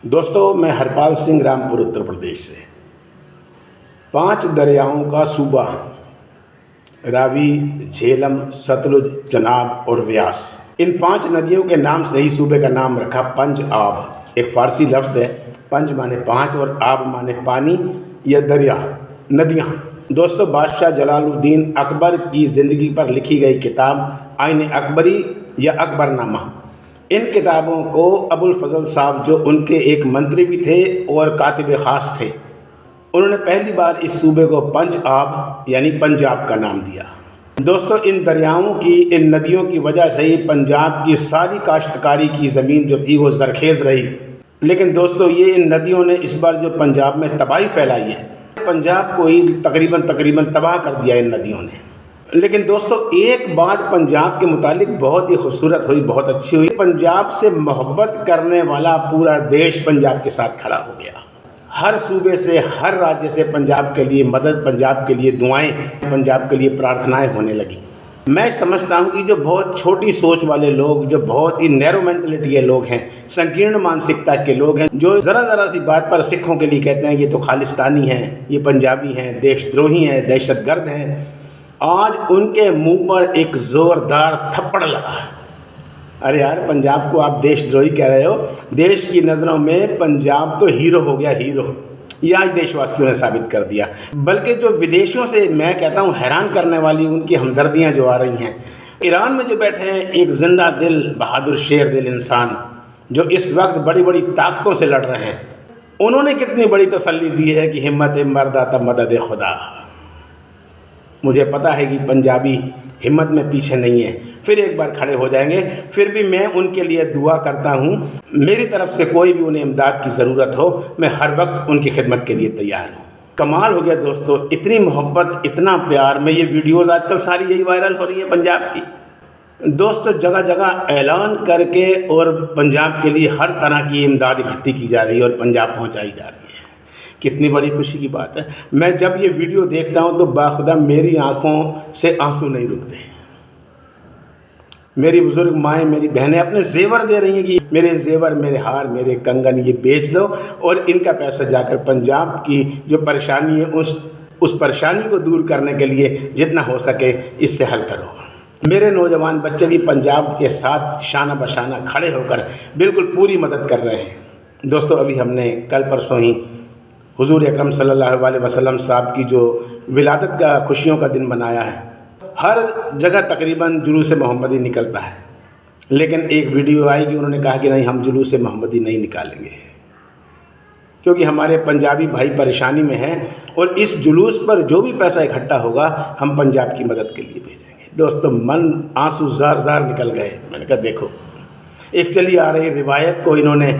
दोस्तों, मैं हरपाल सिंह, रामपुर, उत्तर प्रदेश से। 5 दरियाओं का सूबा, रावी, झेलम, सतलुज, चनाब और व्यास। इन 5 नदियों के नाम से ही सूबे का नाम रखा पंज आब। एक फारसी लफ्ज़ है। पंज माने 5 और आब माने पानी या दरिया, नदियाँ। दोस्तों, बादशाह जलालुद्दीन अकबर की ज़िंदगी पर लिखी गई किताब आईन अकबरी या अकबरनामा, इन किताबों को अबुल फजल साहब, जो उनके एक मंत्री भी थे और कातिब ख़ास थे, उन्होंने पहली बार इस सूबे को पंज आब यानी पंजाब का नाम दिया। दोस्तों, इन दरियाओं की, इन नदियों की वजह से ही पंजाब की सारी काश्तकारी की ज़मीन जो थी वो ज़रखेज़ रही। लेकिन दोस्तों, ये इन नदियों ने इस बार जो पंजाब में तबाही फैलाई है, पंजाब को ही तकरीबन तबाह कर दिया इन नदियों ने। लेकिन दोस्तों, एक बात पंजाब के मुतालिक बहुत ही खूबसूरत हुई, बहुत अच्छी हुई। पंजाब से मोहब्बत करने वाला पूरा देश पंजाब के साथ खड़ा हो गया। हर सूबे से, हर राज्य से पंजाब के लिए मदद, पंजाब के लिए दुआएं, पंजाब के लिए प्रार्थनाएं होने लगी। मैं समझता हूं कि जो बहुत छोटी सोच वाले लोग, जो बहुत ही नैरो मेंटलिटी के लोग हैं, संकीर्ण मानसिकता के लोग हैं, जो ज़रा सी बात पर सिखों के लिए कहते हैं ये तो खालिस्तानी हैं, ये पंजाबी हैं, देशद्रोही हैं, दहशतगर्द हैं, आज उनके मुंह पर एक ज़ोरदार थप्पड़ लगा। अरे यार, पंजाब को आप देशद्रोही कह रहे हो? देश की नज़रों में पंजाब तो हीरो हो गया, हीरो। ये आज देशवासियों ने साबित कर दिया। बल्कि जो विदेशों से, मैं कहता हूँ, हैरान करने वाली उनकी हमदर्दियाँ जो आ रही हैं। ईरान में जो बैठे हैं एक जिंदा दिल, बहादुर शेर दिल इंसान, जो इस वक्त बड़ी बड़ी ताकतों से लड़ रहे हैं, उन्होंने कितनी बड़ी तसल्ली दी है कि हिम्मत मर्दा तब मदद खुदा। मुझे पता है कि पंजाबी हिम्मत में पीछे नहीं है, फिर एक बार खड़े हो जाएंगे। फिर भी मैं उनके लिए दुआ करता हूँ। मेरी तरफ से कोई भी उन्हें इमदाद की ज़रूरत हो, मैं हर वक्त उनकी खिदमत के लिए तैयार हूँ। कमाल हो गया दोस्तों, इतनी मोहब्बत, इतना प्यार में। ये वीडियोज़ आजकल सारी यही वायरल हो रही है पंजाब की। दोस्तों, जगह जगह ऐलान करके और पंजाब के लिए हर तरह की इमदाद इकट्ठी की जा रही है और पंजाब पहुँचाई जा रही है। कितनी बड़ी खुशी की बात है। मैं जब ये वीडियो देखता हूँ तो बाखुदा मेरी आंखों से आंसू नहीं रुकते। मेरी बुज़ुर्ग माएँ, मेरी बहनें अपने जेवर दे रही हैं कि मेरे जेवर, मेरे हार, मेरे कंगन ये बेच दो और इनका पैसा जाकर पंजाब की जो परेशानी है उस परेशानी को दूर करने के लिए जितना हो सके इससे हल करो। मेरे नौजवान बच्चे भी पंजाब के साथ शाना बशाना खड़े होकर बिल्कुल पूरी मदद कर रहे हैं। दोस्तों, अभी हमने कल परसों ही हुजूर अकरम सल्लल्लाहु अलैहि वसल्लम साहब की जो विलादत का खुशियों का दिन मनाया है। हर जगह तकरीबन जुलूस मोहम्मदी निकलता है, लेकिन एक वीडियो आई कि उन्होंने कहा कि नहीं, हम जुलूस मोहम्मदी नहीं निकालेंगे क्योंकि हमारे पंजाबी भाई परेशानी में हैं और इस जुलूस पर जो भी पैसा इकट्ठा होगा हम पंजाब की मदद के लिए भेजेंगे। दोस्तों, मन आंसू जार जार निकल गए। मैंने कहा देखो, एक चली आ रही रिवायत को इन्होंने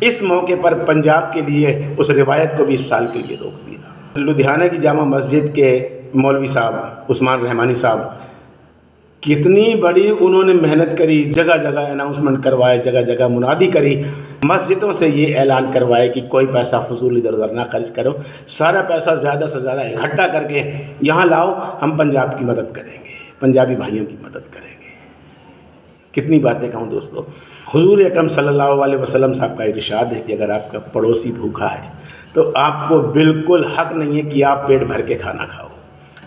इस मौके पर पंजाब के लिए, उस रिवायत को भी इस साल के लिए रोक दिया। लुधियाना की जामा मस्जिद के मौलवी साहब उस्मान रहमानी साहब, कितनी बड़ी उन्होंने मेहनत करी, जगह जगह अनाउंसमेंट करवाए, जगह जगह मुनादी करी, मस्जिदों से ये ऐलान करवाए कि कोई पैसा फजूल इधर उधर ना खर्च करो, सारा पैसा ज़्यादा से ज़्यादा इकट्ठा करके यहाँ लाओ, हम पंजाब की मदद करेंगे, पंजाबी भाइयों की मदद करेंगे। कितनी बातें कहूँ दोस्तों। हुजूर अकरम सल्लल्लाहु अलैहि वसल्लम साहब का इरशाद है कि अगर आपका पड़ोसी भूखा है तो आपको बिल्कुल हक नहीं है कि आप पेट भर के खाना खाओ।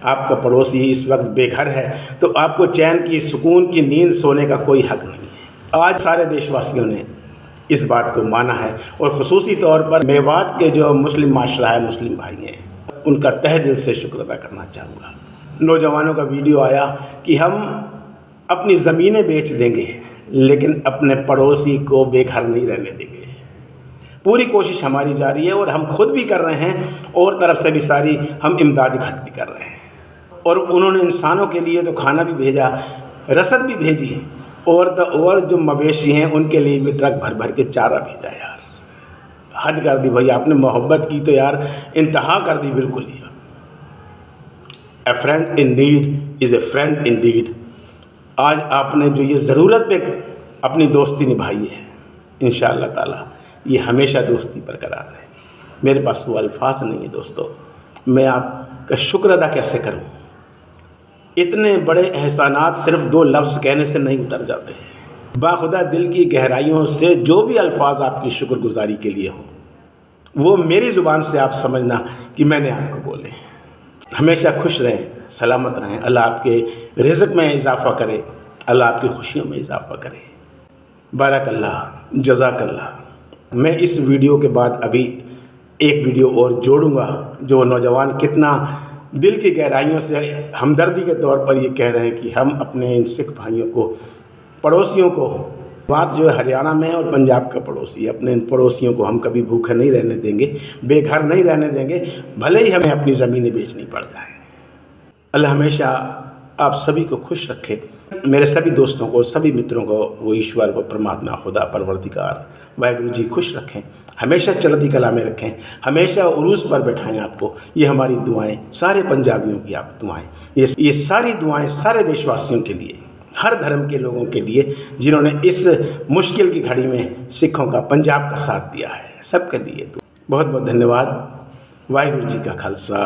आपका पड़ोसी इस वक्त बेघर है तो आपको चैन की, सुकून की नींद सोने का कोई हक नहीं है। आज सारे देशवासियों ने इस बात को माना है और ख़ुसूसी तौर पर मेवात के जो मुस्लिम माशरा है, मुस्लिम भाई हैं, उनका तहे दिल से शुक्र अदा करना चाहूँगा। नौजवानों का वीडियो आया कि हम अपनी ज़मीनें बेच देंगे लेकिन अपने पड़ोसी को बेघर नहीं रहने देंगे। पूरी कोशिश हमारी जारी है और हम खुद भी कर रहे हैं और तरफ से भी सारी हम इमदाद इकट्ठी कर रहे हैं। और उन्होंने इंसानों के लिए तो खाना भी भेजा, रसद भी भेजी और जो मवेशी हैं उनके लिए भी ट्रक भर भर के चारा भेजा। यार हद कर दी भाई, आपने मोहब्बत की तो यार इंतहा कर दी बिल्कुल ही। A friend in need is a friend in deed. आज आपने जो ये ज़रूरत पे अपनी दोस्ती निभाई है, इंशाअल्लाह ताला ये हमेशा दोस्ती बरकरार रहेगी। मेरे पास वो अल्फाज नहीं है दोस्तों, मैं आपका शुक्र अदा कैसे करूं। इतने बड़े एहसानात सिर्फ 2 लफ्ज़ कहने से नहीं उतर जाते हैं। बाखुदा दिल की गहराइयों से जो भी अल्फाज आपकी शुक्रगुजारी के लिए हों, वो मेरी ज़ुबान से आप समझना कि मैंने आपको बोले। हमेशा खुश रहें, सलामत रहें। अल्लाह आपके रिज़्क़ में इजाफ़ा करे, अल्लाह आपकी खुशियों में इजाफ़ा करे। बारकल्लाह, जज़ाकल्लाह। मैं इस वीडियो के बाद अभी एक वीडियो और जोड़ूंगा जो नौजवान कितना दिल की गहराइयों से हमदर्दी के तौर पर ये कह रहे हैं कि हम अपने इन सिख भाइयों को, पड़ोसियों को, बात जो है हरियाणा में और पंजाब का पड़ोसी है, अपने इन पड़ोसियों को हम कभी भूखे नहीं रहने देंगे, बेघर नहीं रहने देंगे, भले ही हमें अपनी ज़मीनें बेचनी पड़ जाए। अल्लाह हमेशा आप सभी को खुश रखे। मेरे सभी दोस्तों को, सभी मित्रों को वो ईश्वर, वो परमात्मा, खुदा, परवरदिगार वाहिगुरु जी खुश रखें, हमेशा चढ़ती कला में रखें, हमेशा उरूस पर बैठाएं आपको। ये हमारी दुआएं, सारे पंजाबियों की आप दुआएं, ये सारी दुआएं सारे देशवासियों के लिए, हर धर्म के लोगों के लिए जिन्होंने इस मुश्किल की घड़ी में सिखों का, पंजाब का साथ दिया है, सबके लिए बहुत बहुत धन्यवाद। वाहिगुरु जी का खालसा,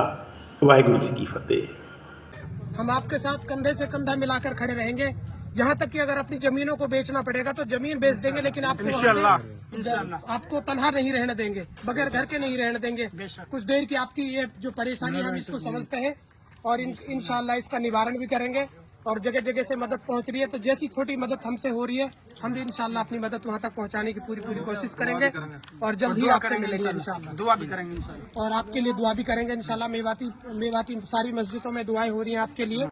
वाहिगुरु जी की फतेह। हम आपके साथ कंधे से कंधा मिलाकर खड़े रहेंगे, यहाँ तक कि अगर अपनी जमीनों को बेचना पड़ेगा तो जमीन बेच देंगे, लेकिन आपको तनहा नहीं रहने देंगे, बगैर घर के नहीं रहने देंगे। कुछ देर की आपकी ये जो परेशानी है हम इसको समझते हैं और इंशाअल्लाह इसका निवारण भी करेंगे। और जगह जगह से मदद पहुंच रही है, तो जैसी छोटी मदद हमसे हो रही है हम भी इंशाअल्लाह अपनी मदद वहां तक पहुंचाने की पूरी कोशिश करेंगे और जल्द ही आपसे मिलेंगे इंशाअल्लाह। दुआ भी करेंगे इंशाअल्लाह, और आपके लिए दुआ भी करेंगे इंशाअल्लाह। मेवाती सारी मस्जिदों में दुआएं हो रही हैं आपके लिए।